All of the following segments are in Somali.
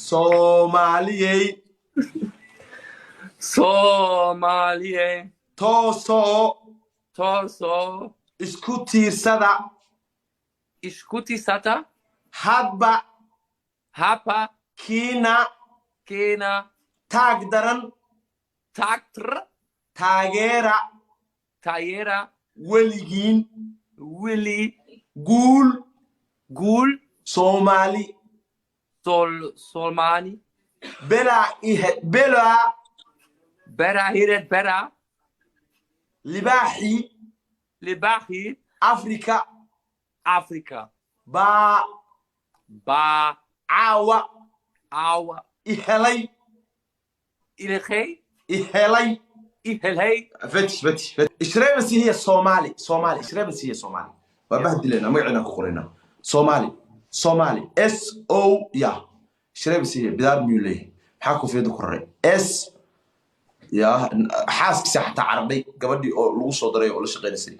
soomaaliyey soomaaliyey toosoo isku tiirsada hadba kiina taag daran taageera weligiin guul Somali Bela libaaxi Afrika ba caawa ihelay فتش اشربسي هي صومالي اشربسي هي صومالي وبهدلنا مقعنا كقرينا صومالي اس او يا اشربسي هي بدار ميولي حاكو في ذكر اس يا حاسك حتى عربي قبدي لو سو دري ولا شقينسي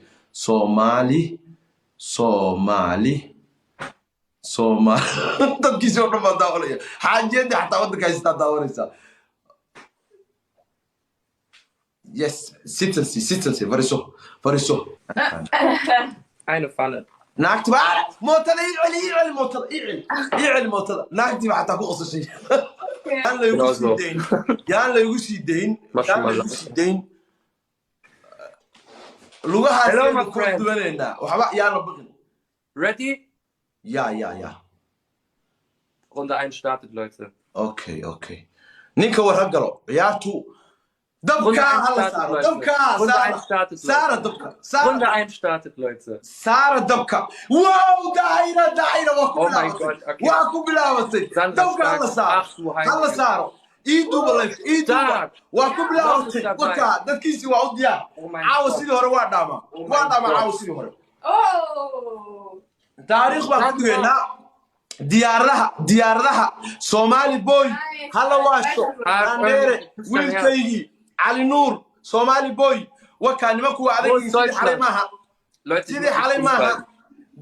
صومالي dadkii soo dhan baa daawanaya xaajeedii xataa waddanka haystaa daawanaysaa yes sittensi fariiso eine Falle naagti baa mootada iceli mootada naagtii baa xataa ku qosashay yaan laygu sii dayn lugahaas ku duwanaynaa waxba yaana baqin ready ja Runde 1 startet, Leute. Okay. Ninka warra galo. Ciyaartu dabka hala saaro. Dabka Runde 1 startet, Leute. Saara dabka. Runde 1 startet, Leute. Saara dabka. Wow, daira wa ku Oh mein Gott, okay. Wa ku bilaabatay. Dabka hala saaro. Hala saaro. Iduba wa ku bilaabatay. Waka dadkiisi waa u diyaar. Caawa sidii hore waa dhaama. Caawa sidii hore. taariikh baan ku dhigaynaa diyaaradaha Somali boy hala waasho aandeere wiilkaygii Cali Nuur Somali boy wakaa nimanku waa adag sidii xalay maaha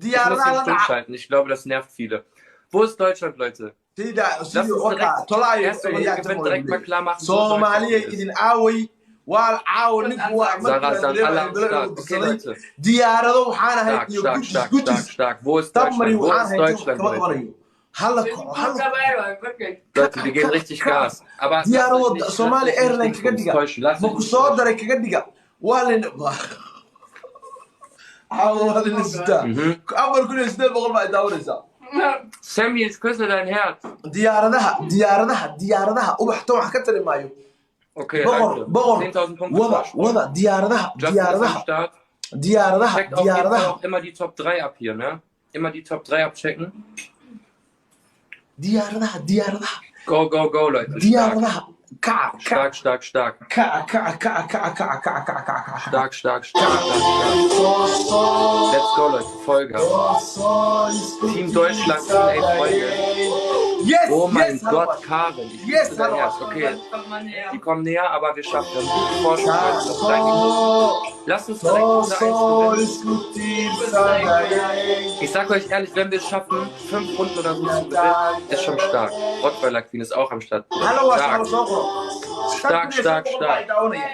diyaaradaha la dhaca ich glaube das nervt viele wo ist Deutschland Leute Somaliya idin aaway والعاون نقوى ديارة وحنا هاي stark wo ist Deutschland هلا Leute wir geben richtig Gas aber ديارة Somali Airlines كديجا مقصودة كديجا والين هذا النستا أول كل نستا بقول ما يدورسها Sammy ich küsse dein Herz ديارة وبحتوى حكتر مايو Okay, بقر وضع ديارها auch immer die Top 3 ab hier, ne? Immer die Top 3 abchecken. ديارها Go, Leute. ديارها Stark. Stark. Let's go, Leute. Vollgas. Team Deutschland, ey, Freunde. Yes, oh mein Gott, Karen. Ich dein Herz. Okay, die kommen näher, aber wir schaffen das. Guten Vorsprung. Lass uns direkt unser 1 gewinnen. Ich sag euch ehrlich, wenn wir es schaffen, 5 Runden oder so zu gewinnen, ist schon stark. Rottweiler Queen ist auch am Start. Stark.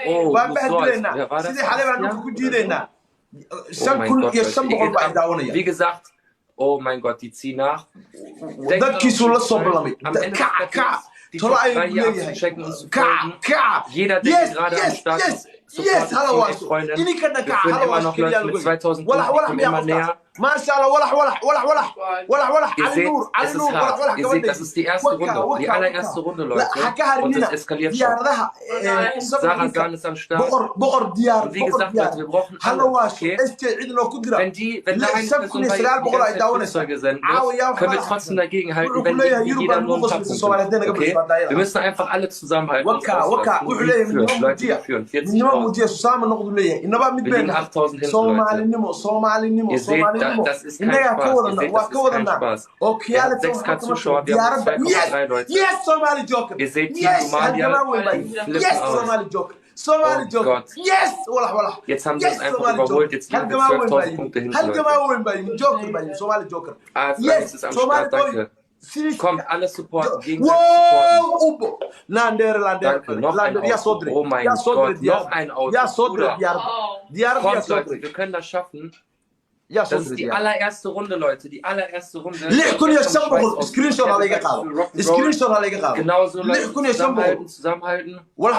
Oh, wer war das? Oh mein Gott, Leute. Wie gesagt, oh mein Gott, die ziehen nach. Am Ende die Top 3 hier abzuchecken und zu folgen. Jeder, der gerade am Start ist, sofort Freunde. Wir führen immer noch Leute mit 2000 Punkten, die kommen immer näher. ما شاء الله ولا Ihr seht, es ist hart. Ihr seht, das ist die erste Runde, die allererste Runde, Leute. Und es eskaliert schon. Sarah Gan ist am Start. Und wie gesagt, Leute, wir brauchen alle, okay? Wenn da eine Person bei Flugzeuge senden muss, können wir trotzdem dagegen halten, wenn jeder nur ein paar Punkte hat, okay? Wir müssen einfach alle zusammenhalten. Wir führen 40.000. Wir liegen 8.000 hinten, Leute. Ihr seht, das ist kein Spaß. Ihr seht, das ist kein Spaß. Wir haben 6K Zuschauer, wir haben 2,3 Leute. Ihr seht Team Somalia, die flippen aus. Somali Joker. Gott. Yes! Jetzt haben sie uns einfach überholt. Jetzt liegen wir 12.000 Punkte hinten, Leute. Somali Joker. Flex ist am Start, danke. Kommt, alle supporten, gegenseitig supporten. Lander. Danke, noch ein Auto. Oh mein Gott, noch ein Auto. Bruder. Kommt, Leute, wir können das schaffen. Das ist die allererste Runde, Leute. Die allererste Runde. Genauso, Leute. Zusammenhalten. Oh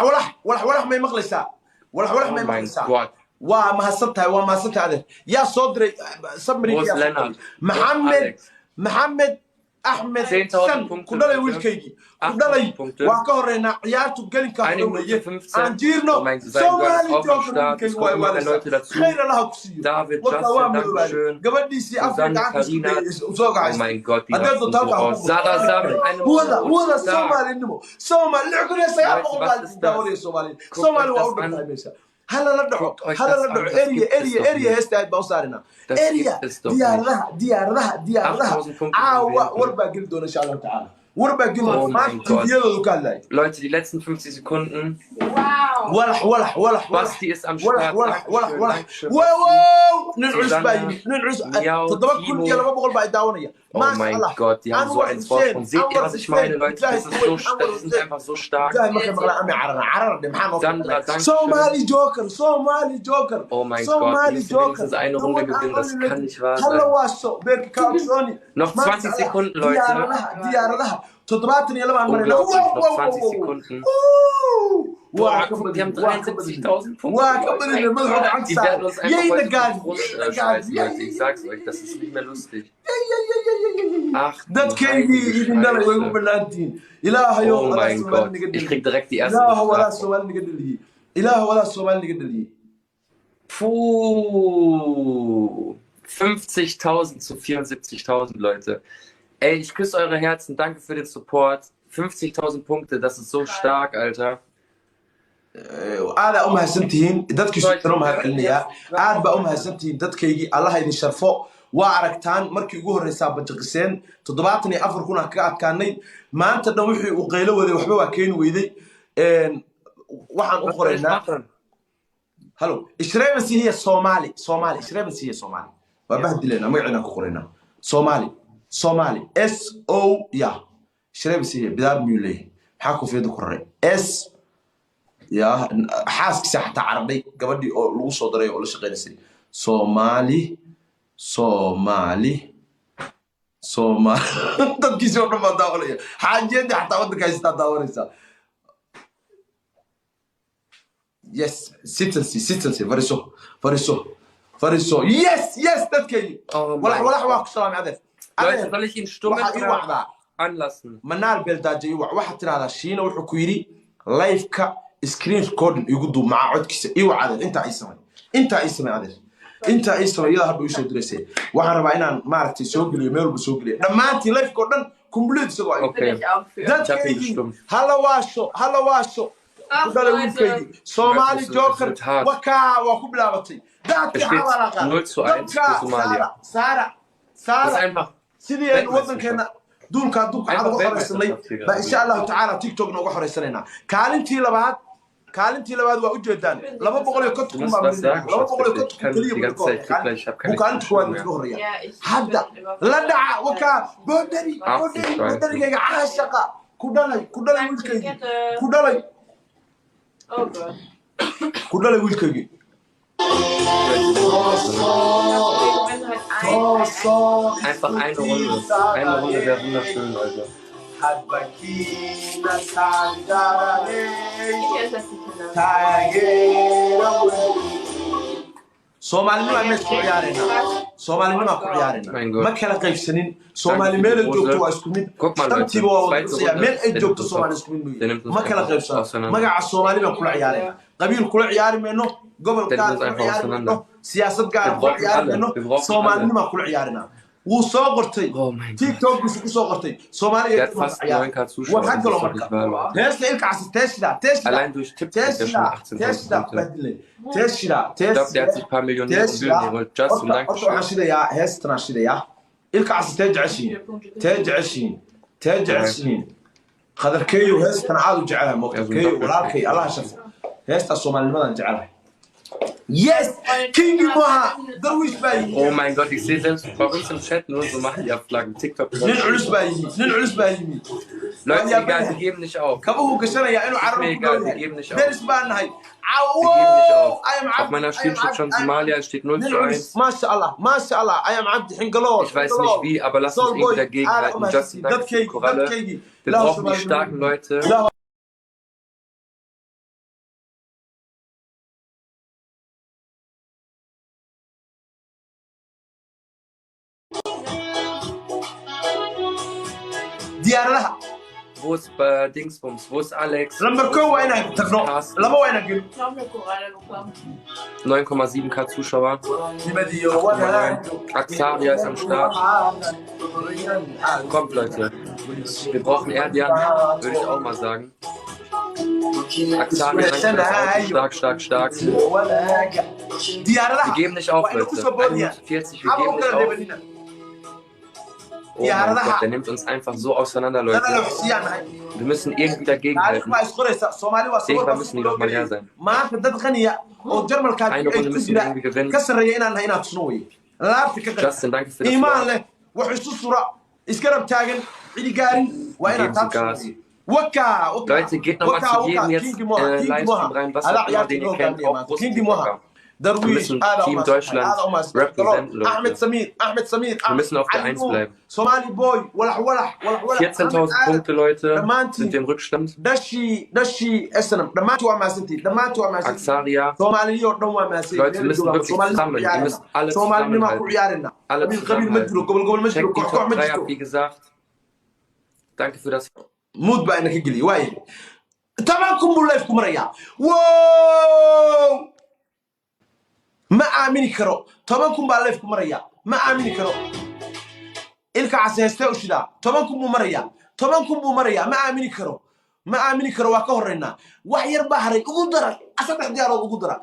mein Gott. وما هسنتها يا صدري صبري يا محمد أحمد سن كدلي ويلكيجي كدلي وكهرنا عيارته قلنا كهرنا أنجيرنا سومالي جوكر خير الله كسيو David, Justin, Dankeschön. Susanne, Karina. Oh mein Gott, die lassen so aus. Sarah Sam, eine هو سومالي سومالي لعقول يا سياب دوري سومالي سومالي وأول هلا لا دعو اريا هستايد باوصارنا اريا ديارها عاوا وربا قلدون ان شاء الله تعالى وربا قلدون ما يلو كان لاي Leute, die letzten 50 Sekunden. Wow. Basti ist am Start. Wow. ننعس تضبط كل يلا ما بقول بعد داونيه Oh mein Gott, die haben so einen Vorsprung. Seht ihr, was ich meine, Leute? Das ist so stark, die sind einfach so stark. Sandra, danke. Somali Joker. Oh mein Gott, die müssen wenigstens eine Runde gewinnen, das kann nicht wahr sein. Noch 20 Sekunden, Leute. Unglaublich, noch 20 Sekunden. Boah, guck, die haben 73.000 Punkte. Die werden uns einfach heute scheißen, Leute. Ich sag's euch, das ist nicht mehr lustig. Ach, oh mein Gott, ich krieg direkt die erste Puh, 50.000 zu 74.000, Leute. Ey, ich küsse eure Herzen, danke für den Support. 50.000 Punkte, das ist so stark, Alter. أنا أمها سنتين دتك شكرهم هالعليا عاد بأمها سنتين دتك يجي الله يدي شرفه وعركتان مركي يجوه الرسالة بجقسين تضبطني أفر كنا كأني ما أنت نوحي وقيله وذي وحبوا كين ويدي واحد أخر هنا هلو إشراء بس هي صومالي إشراء بس هي صومالي وبهدي لنا ما يعنا أخرنا صومالي SO يا إشراء بس هي بدار ميولي حكوا في ذكر S يا حاسك ساحة عربي قبل لو صدري ولا شغالسي صومالي تبكي شو ما داولي حاجة حتى ودك يستداوريسا يس سيتنسي فريسو يس تبكي ولا حواك سلام عدف Leute, soll ich ihn stumm anlassen? منال بلداجي واحد ترى هذا الشيء وحكوا يري لايف كا سكرين ريكورد يقولوا مع عدك ايوه عادل انت عيسى عادل انت عيسى يلا هبو يسو درسي waxaan rabaa inaan maartay soo geliyo meel walba soo geliyo dhamaantii live ko dhan complete soo ay hala waasho kudala wiilkaygi Somali Joker waka waa ku bilaabatay dadkii xawalaqa 0:1 für Somalia. Sara sidii ay wadankeena duulka cad ugu xoreysanay ba insha Allah taala TikTok noogu xoreysanayna kaalintii labaad waa u jeedaan 250 ma hadda la dhaca waka boodariga caashaqa ku dhalay wiilkaygi ku dhalay wiilkaygi Einfach eine Runde wäre wunderschön, Leute. Soomaalina ma isku ciyaarina ma kala qaybsanin Soomaali meel ay joogto waa isku mid tantiba waa meel ay joogto Soomaali isku mid ma kala qaybsan magaca Soomaali baan kula ciyaarina qabiil kula ciyaari meeno gobol gaar kula ciyaari meeno siyaasad gaar kula ciyaari meeno Soomaalina ma kula ciyaarina wuu soo qortay TikTok ku soo qortay Soomaaliya waxa kale marka heesta ilka cas Allein durch Tipps hat er schon 18.000 Punkte. Ich glaube, der hat sich ein paar Millionen Gebühren geholt. Justin, danke schön. ilka cas تجعشين قدر كيو هيستنا عادوا جعلها موقف كيو ولكن الله شرف هيستا Soomaali madan jecelahay Yes, King Moha, Darwish Bay. Oh mein Gott, ich sehe selbst bei uns im Chat nur Somalia-Flaggen, TikTok. Leute, egal, wir geben nicht auf. Ist mir egal, wir geben nicht auf. Wir geben nicht auf. Auf meiner Stirn steht schon Somalia, es steht 0:1. Mashallah, Mashallah, I am Abdi Hingalor. Ich weiß nicht wie, aber lasst uns irgendwie dagegen halten. Justin, danke für die Koralle. Wir brauchen die starken Leute. Diarra. Wo ist Dingsbums? Wo ist Alex? 9,7K Zuschauer. Axaria ist am Start. Kommt, Leute. Wir brauchen Erdian, würde ich auch mal sagen. Axaria ist stark. Wir geben nicht auf, Leute. 41, wir geben nicht auf. Oh mein Gott, der nimmt uns einfach so auseinander, Leute. Wir müssen irgendwie dagegen halten. Irgendwann müssen die doch mal her sein. Eine Runde müssen wir irgendwie gewinnen. Justin, danke für das Wort. Geben Sie Gas. Leute, geht nochmal zu jedem jetzt Livestream rein, was auch immer, den ihr kennt, auch Brustbecker. Wir müssen Team Deutschland representen, Leute. Wir müssen auf der 1 bleiben. 14.000 Punkte, Leute, sind wir im Rückstand. Axaria. Leute, wir müssen wirklich zusammen. Ihr müsst alle zusammenhalten. Alle zusammenhalten. Checkt die Top 3 ab, wie gesagt. Danke für das. Mut bei einer Kigeli, why? Tamankum live kumaraya. Wow! ما آمن كرو طبعاً بالله في مريا ما آمن كرو إلك عساسته وشدا طبعاً مريا ما آمن كرو وكهرنا وحير بحري أقدر أصدق دياره أقدر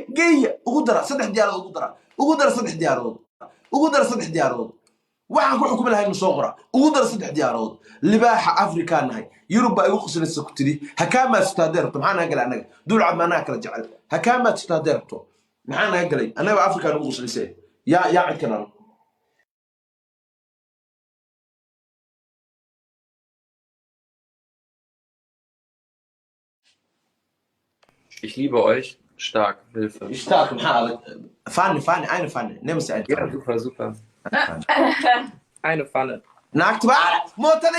جاي أقدر أصدق دياره أقدر أصدق دياره waxaan ku xukumi lahayn sooqra ugu dar 3 diyaarood libaaxa afrikaan nahay yuruba ay u qoslayso ku tiri hakama staadeerto maxaan naga galay anaga dul cadmaana kala jecel hakama staadeerto maxaan naga galay anaga afrikaan ugu qoslaysay yaa cidkana Ich liebe euch. Stark. Hilfe. Stark. Fanny, eine Fanny. Nimm es einfach. Ja, super. Eine Pfanne. ناكتب موتل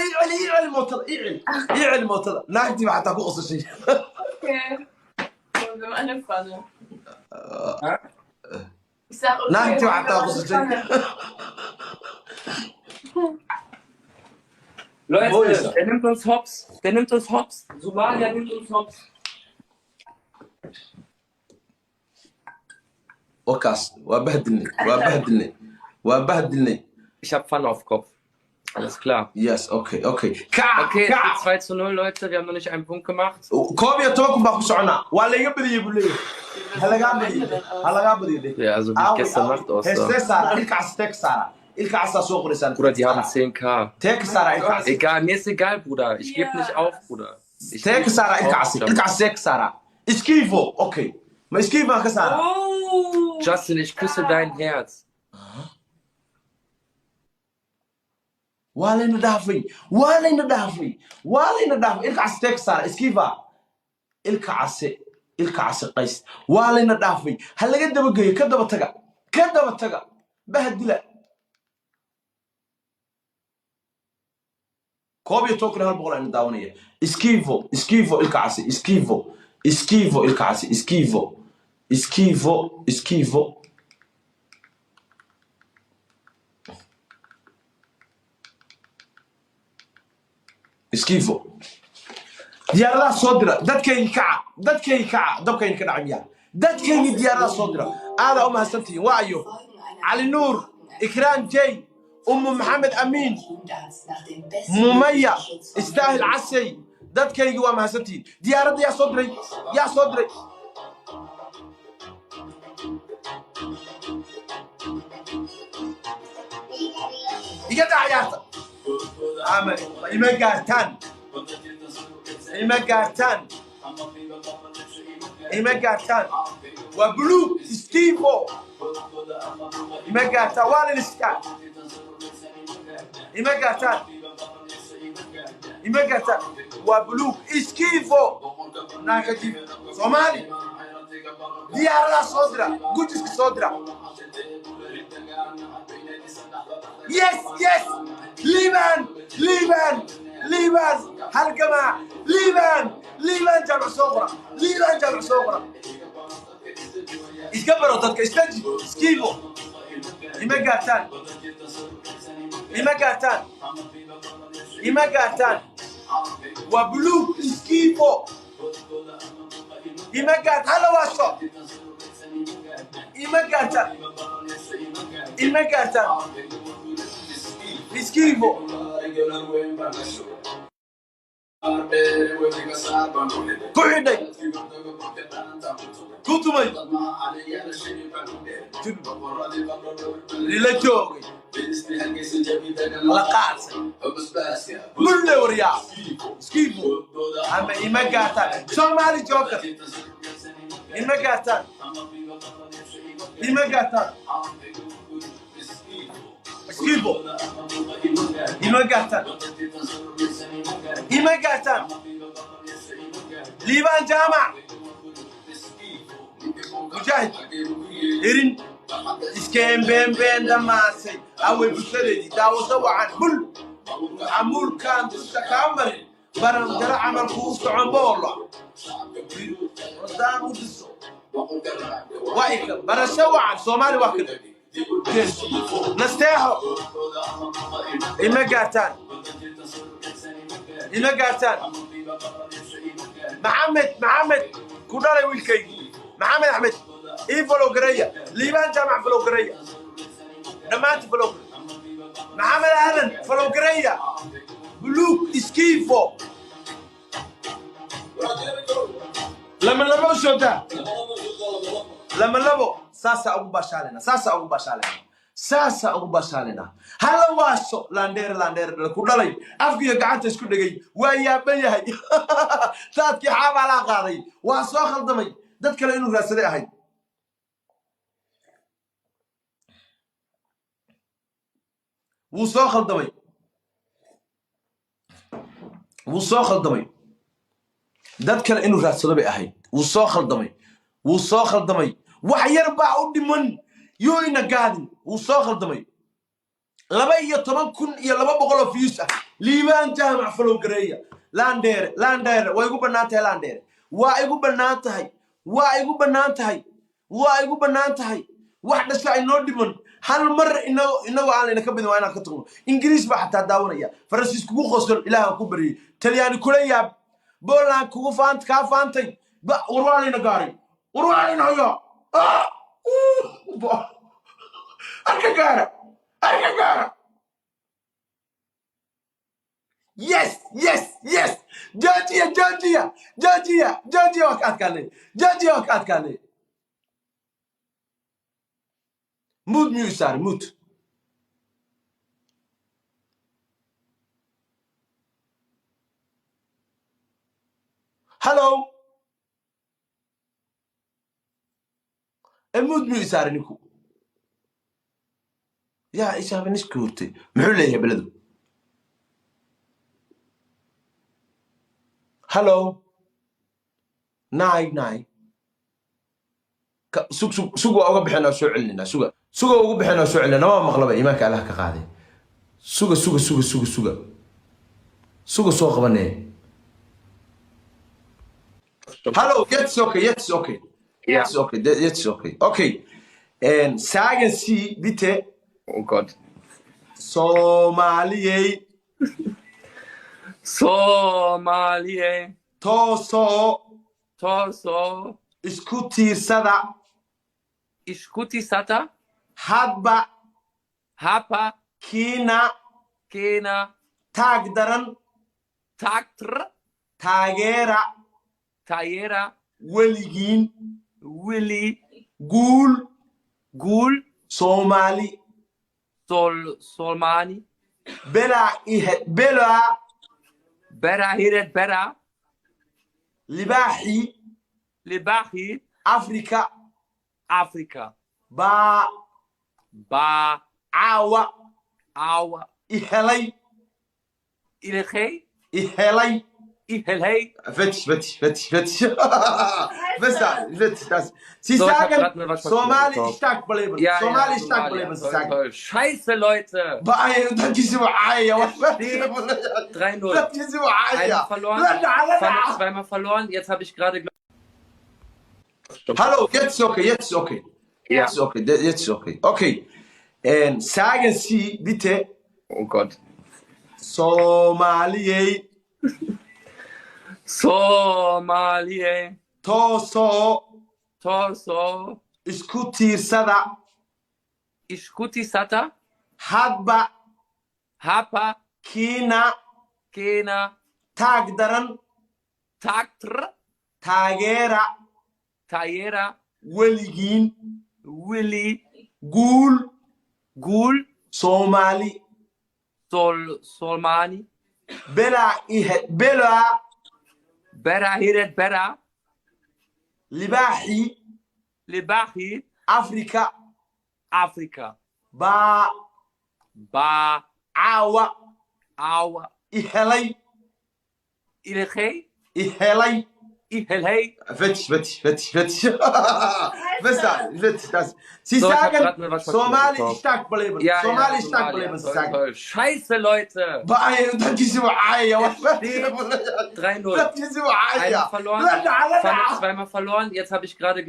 يعلي موتل ناكتب حتى فوق شيء. Okay. Und wir eine Pfanne. Ich sag okay. ناكتب حتى فوق شيء. Leute, der nimmt uns hops. Somalia nimmt uns hops. وكاس وبهدلني. Ich hab Pfanne auf Kopf. Alles klar. Yes, okay. Okay, es steht 2:0, Leute. Wir haben noch nicht einen Punkt gemacht. Komm, ihr Token machen schon. Wale gebri bule. Halaga bri. Ja, also wie gestern Nacht aussah. Bruder, die haben 10K. Egal, mir ist egal, Bruder. Ich gebe nicht auf, Bruder. Esquivo, okay. Ma esquiva Kasara. Justin, ich küsse dein Herz. Walena Dafi. Ilkas Texara, esquiva. Ilkase قيس. Walena Dafi. هل لقيت دبقي كدب تجا. بهدله. كوبي توكل هالبغل عن الداونية. اسكيفو الكعسي اسكيفو الكعسي اسكيفو ديارة صدرة دتكي كعة دبكي كنعميا دتكي ديارة صدرة أنا أم هسنتي وعيو علي نور إكرام جاي محمد أمين ممية استاهل عسي دتكي وام هسنتي ديارة يا صدري يقطع عياطة عمل المقاتان إيماجاتان وبلو سكيفو إيماجاتان والإنسكان إيماجاتان وبلو سكيفو ناكتي صومالي ديارة صدرة جوجس صدرة يس ليبان هل جماعة ليبان جمع صغرى يكبروا ضدك استجي سكيفو إيماجاتان وبلو سكيفو إيماجات هلا واشو إيماجاتان سكيفو كويدي كوتومي ليلجوغي لقاس كل وريا سكيفو اما إيماجاتان سومالي جوكر إيماجاتان سكيفو إيماجاتان ليبان جامع مجاهد إرين إسكين بين دماسي أول بسردي داوزوا عن بل عمول كان تستكامل برم جرى عمل خوف عن بولا ردان ودسو وايك برسوا عن صومالي وكذا نستيحو إيماجاتان محمد كوداري ويلكي محمد أحمد فلوغرية ليبان جامع فلوغرية نمات فلوغ محمد أهلا فلوغرية بلوك اسكيفو لما لبو شوتا لما لبو ساسا أبو باشالنا هلا واسو لاندير كودالي أفكي قعدت اسكو دغاي ويا بنيهي تادكي حاب على قاداي وا سو خلدمي dad kale inuu raasade ahay wuu soo khaldamay dad kale inuu raadsado bay ahayd wuu soo khaldamay wax yar baa u dhiman yooyna gaadin wuu soo khaldamay 12,200 views liibaan jaamac falowgareeya laandheere way igu banaantahay laandheere waa igu banaantahay wax dhasha inoo dhiman hal mar inagu aan ina ka badin waa inaan ka tagno ingiriis baa xataa daawanaya faransiis kugu qosol ilaaha ku bariyay talyaani kula yaab booland kugu faantay warwaalina gaaray warwaalina yo arka gaara yes Georgia wakaad kale mood musar mood hello mood musar niku يا إيش هذا نشكورتي محولة يا بلدو هلو ناي سوق أوقف بحنا سوق علنا سوق أوقف بحنا سوق علنا ما مغلبة إيمانك على كقاعدة سوق بني هلو يتس اوكي and sagen Sie bitte oh Gott Somalie Toso Iskutisata Haba Kina Tagdaran Tagera Weligin Willi Gul Somali Bela Bera hiret Bera Libahi Libahi, Afrika. Afrika. Baa Ba, caawa Awa, i helay. Ilhei, I helay. Ihelhei. Fertig. Besser, das. Sie So, ich hab grad sagen, mir was Somali gekauft. stark bleiben. Ja, Somali ja, stark Somalia. bleiben, sie Toll, sagen. toll. Scheiße, Leute. Bye, dann gehst du ja, was Steht 3-0. Dann gehst du ja. Einmal verloren, Pfanne zweimal verloren. Jetzt habe ich gerade... Hallo, jetzt okay. Ja. Jetzt okay. Okay. Sagen Sie bitte Oh Gott. Somaliye Somalia. Toso Torso. isku tiirsada Ishkuti Sata. hadba Hapa. kiina Kena. taag daran Taktr. taageera Tayera. weligiin Willy. guul Gul. Somali Solmani. belaa Bera hiret bera. libaaxii Libahi. Afrika Afrika. baa Ba. caawa Awa. i helay Ilhei. Ihelay. Fertig. Besser, das. Sie So, ich hab sagen, grad mir was Somali gekauft. stark bleiben. Ja, Somali ja, stark Somalia. bleiben, sie Toll, sagen. toll. Scheiße, Leute. Bye, dann gehst du ja, was Steht 3-0. Dann gehst du ja. Einmal verloren, Pfanne zweimal verloren. Jetzt habe ich gerade